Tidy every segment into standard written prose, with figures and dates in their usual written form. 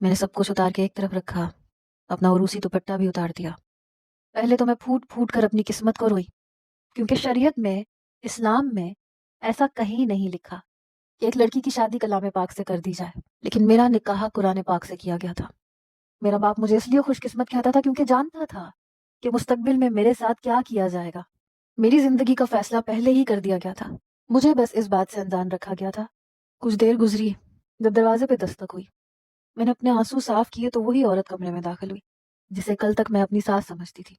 میں نے سب کچھ اتار کے ایک طرف رکھا، اپنا عروسی دوپٹہ بھی اتار دیا۔ پہلے تو میں پھوٹ پھوٹ کر اپنی قسمت کو روئی، کیونکہ شریعت میں، اسلام میں ایسا کہیں نہیں لکھا کہ ایک لڑکی کی شادی کلام پاک سے کر دی جائے، لیکن میرا نکاح قرآن پاک سے کیا گیا تھا۔ میرا باپ مجھے اس لیے خوش قسمت کہتا تھا کیونکہ جانتا تھا کہ مستقبل میں میرے ساتھ کیا کیا جائے گا۔ میری زندگی کا فیصلہ پہلے ہی کر دیا گیا تھا، مجھے بس اس بات سے انجان رکھا گیا تھا۔ کچھ دیر گزری، جب دروازے پہ دستک ہوئی، میں نے اپنے آنسو صاف کیے تو وہی عورت کمرے میں داخل ہوئی جسے کل تک میں اپنی ساس سمجھتی تھی۔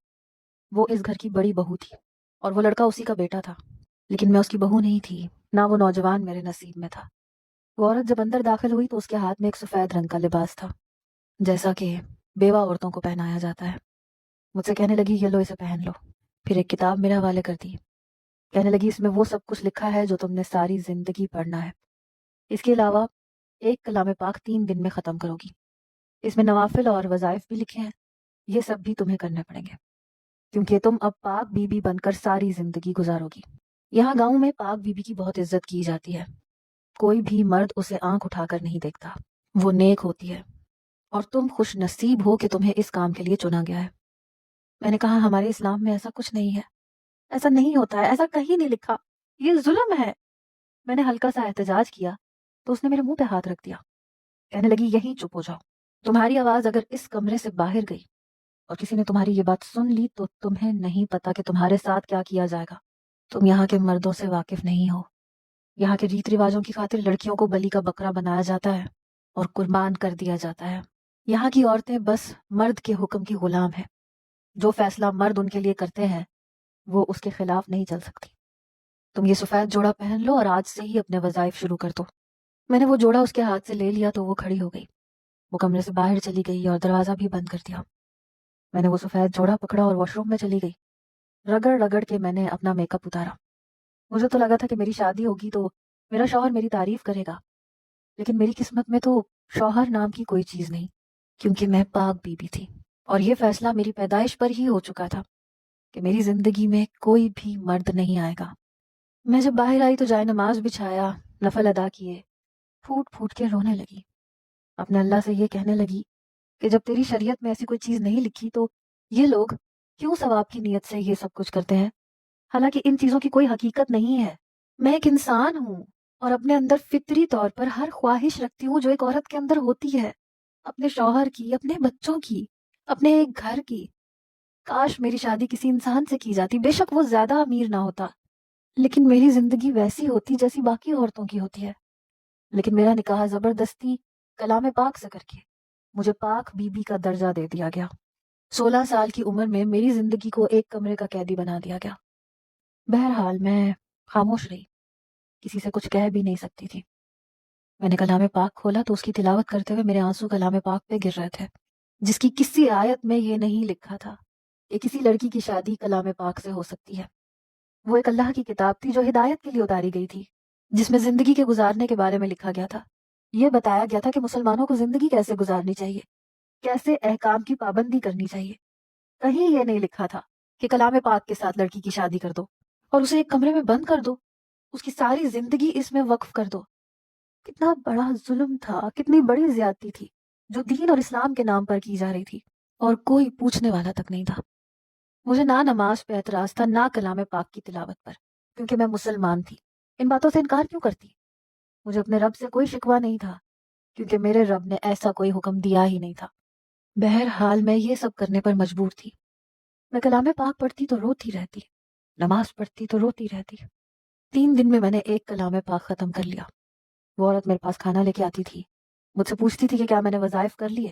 وہ اس گھر کی بڑی بہو تھی اور وہ لڑکا اسی کا بیٹا تھا، لیکن میں اس کی بہو نہیں تھی، نہ وہ نوجوان میرے نصیب میں تھا۔ وہ عورت جب اندر داخل ہوئی تو اس کے ہاتھ میں ایک سفید رنگ کا لباس تھا، جیسا کہ بیوہ عورتوں کو پہنایا جاتا ہے۔ مجھ سے کہنے لگی، یہ لو، اسے پہن لو۔ پھر ایک کتاب میرے حوالے کر دی، کہنے لگی، اس میں وہ سب کچھ لکھا ہے جو تم نے ساری زندگی پڑھنا ہے۔ اس کے علاوہ ایک کلام پاک 3 دن میں ختم کرو گی۔ اس میں نوافل اور وظائف بھی لکھے ہیں، یہ سب بھی تمہیں کرنے پڑیں گے، کیونکہ تم اب پاک بی بی بن کر ساری زندگی گزارو گی۔ یہاں گاؤں میں پاک بی بی کی بہت عزت کی جاتی ہے، کوئی بھی مرد اسے آنکھ اٹھا کر نہیں دیکھتا، وہ نیک ہوتی ہے، اور تم خوش نصیب ہو کہ تمہیں اس کام کے لیے چنا گیا ہے۔ میں نے کہا، ہمارے اسلام میں ایسا کچھ نہیں ہے، ایسا نہیں ہوتا ہے، ایسا کہیں نہیں لکھا، یہ ظلم ہے۔ میں نے ہلکا سا احتجاج کیا تو اس نے میرے منہ پہ ہاتھ رکھ دیا، کہنے لگی، یہیں چپ ہو جاؤ۔ تمہاری آواز اگر اس کمرے سے باہر گئی اور کسی نے تمہاری یہ بات سن لی تو تمہیں نہیں پتا کہ تمہارے ساتھ کیا کیا جائے گا۔ تم یہاں کے مردوں سے واقف نہیں ہو۔ یہاں کے ریت رواجوں کی خاطر لڑکیوں کو بلی کا بکرا بنایا جاتا ہے اور قربان کر دیا جاتا ہے۔ یہاں کی عورتیں بس مرد کے حکم کی غلام ہیں، جو فیصلہ مرد ان کے لیے کرتے ہیں وہ اس کے خلاف نہیں چل سکتی۔ تم یہ سفید جوڑا پہن لو اور آج سے ہی اپنے وظائف شروع کر دو۔ میں نے وہ جوڑا اس کے ہاتھ سے لے لیا تو وہ کھڑی ہو گئی، وہ کمرے سے باہر چلی گئی اور دروازہ بھی بند کر دیا۔ میں نے وہ سفید جوڑا پکڑا اور واش روم میں چلی گئی۔ رگڑ رگڑ کے میں نے اپنا میک اپ اتارا۔ مجھے تو لگا تھا کہ میری شادی ہوگی تو میرا شوہر میری تعریف کرے گا، لیکن میری قسمت میں تو شوہر نام کی کوئی چیز نہیں، کیونکہ میں پاک بی بی تھی، اور یہ فیصلہ میری پیدائش پر ہی ہو چکا تھا کہ میری زندگی میں کوئی بھی مرد نہیں آئے گا۔ میں جب باہر آئی تو جائے نماز بچھایا، نفل ادا کیے، پھوٹ پھوٹ کے رونے لگی، اپنے اللہ سے یہ کہنے لگی کہ جب تیری شریعت میں ایسی کوئی چیز نہیں لکھی تو یہ لوگ کیوں ثواب کی نیت سے یہ سب کچھ کرتے ہیں، حالانکہ ان چیزوں کی کوئی حقیقت نہیں ہے۔ میں ایک انسان ہوں اور اپنے اندر فطری طور پر ہر خواہش رکھتی ہوں جو ایک عورت کے اندر ہوتی ہے، اپنے شوہر کی، اپنے بچوں کی، اپنے ایک گھر کی۔ کاش میری شادی کسی انسان سے کی جاتی، بے شک وہ زیادہ امیر نہ ہوتا، لیکن میری زندگی ویسی ہوتی جیسی باقی عورتوں کی ہوتی ہے۔ لیکن میرا نکاح زبردستی کلام پاک سے کر کے مجھے پاک بی بی کا درجہ دے دیا گیا۔ 16 سال کی عمر میں میری زندگی کو ایک کمرے کا قیدی بنا دیا گیا۔ بہرحال میں خاموش رہی، کسی سے کچھ کہہ بھی نہیں سکتی تھی۔ میں نے کلام پاک کھولا تو اس کی تلاوت کرتے ہوئے میرے آنسو کلام پاک پہ گر رہے تھے، جس کی کسی آیت میں یہ نہیں لکھا تھا کہ کسی لڑکی کی شادی کلام پاک سے ہو سکتی ہے۔ وہ ایک اللہ کی کتاب تھی جو ہدایت کے لیے اتاری گئی تھی، جس میں زندگی کے گزارنے کے بارے میں لکھا گیا تھا۔ یہ بتایا گیا تھا کہ مسلمانوں کو زندگی کیسے گزارنی چاہیے، کیسے احکام کی پابندی کرنی چاہیے۔ کہیں یہ نہیں لکھا تھا کہ کلام پاک کے ساتھ لڑکی کی شادی کر دو اور اسے ایک کمرے میں بند کر دو، اس کی ساری زندگی اس میں وقف کر دو۔ کتنا بڑا ظلم تھا، کتنی بڑی زیادتی تھی جو دین اور اسلام کے نام پر کی جا رہی تھی، اور کوئی پوچھنے والا تک نہیں تھا۔ مجھے نہ نماز پہ اعتراض تھا، نہ کلام پاک کی تلاوت پر، کیونکہ میں مسلمان تھی۔ ان باتوں سے انکار کیوں کرتی؟ مجھے اپنے رب سے کوئی شکوہ نہیں تھا، کیونکہ میرے رب نے ایسا کوئی حکم دیا ہی نہیں تھا۔ بہرحال میں یہ سب کرنے پر مجبور تھی۔ میں کلام پاک پڑھتی تو روتی رہتی، نماز پڑھتی تو روتی رہتی۔ 3 دن میں میں نے ایک کلام پاک ختم کر لیا۔ وہ عورت میرے پاس کھانا لے کے آتی تھی، مجھ سے پوچھتی تھی کہ کیا میں نے وظائف کر لیے۔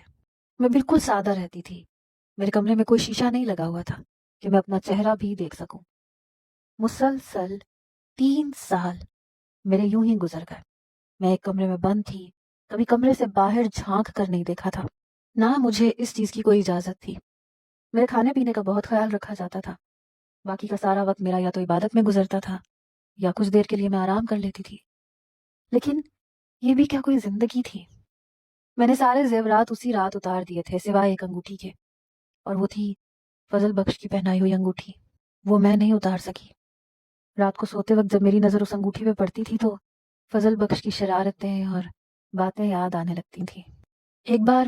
میں بالکل سادہ رہتی تھی، میرے کمرے میں کوئی شیشہ نہیں لگا ہوا تھا کہ میں اپنا چہرہ بھی دیکھ سکوں۔ مسلسل 3 سال میرے یوں ہی گزر گئے۔ میں ایک کمرے میں بند تھی، کبھی کمرے سے باہر جھانک کر نہیں دیکھا تھا، نہ مجھے اس چیز کی کوئی اجازت تھی۔ میرے کھانے پینے کا بہت خیال رکھا جاتا تھا، باقی کا سارا وقت میرا یا تو عبادت میں گزرتا تھا یا کچھ دیر کے لیے میں آرام کر لیتی تھی۔ لیکن یہ بھی کیا کوئی زندگی تھی؟ میں نے سارے زیورات اسی رات اتار دیے تھے سوائے ایک انگوٹھی کے، اور وہ تھی فضل بخش کی پہنائی ہوئی انگوٹھی۔ وہ میں نہیں اتار سکی۔ رات کو سوتے وقت جب میری نظر اس انگوٹھی پہ پڑتی تھی تو فضل بخش کی شرارتیں اور باتیں یاد آنے لگتی تھیں۔ ایک بار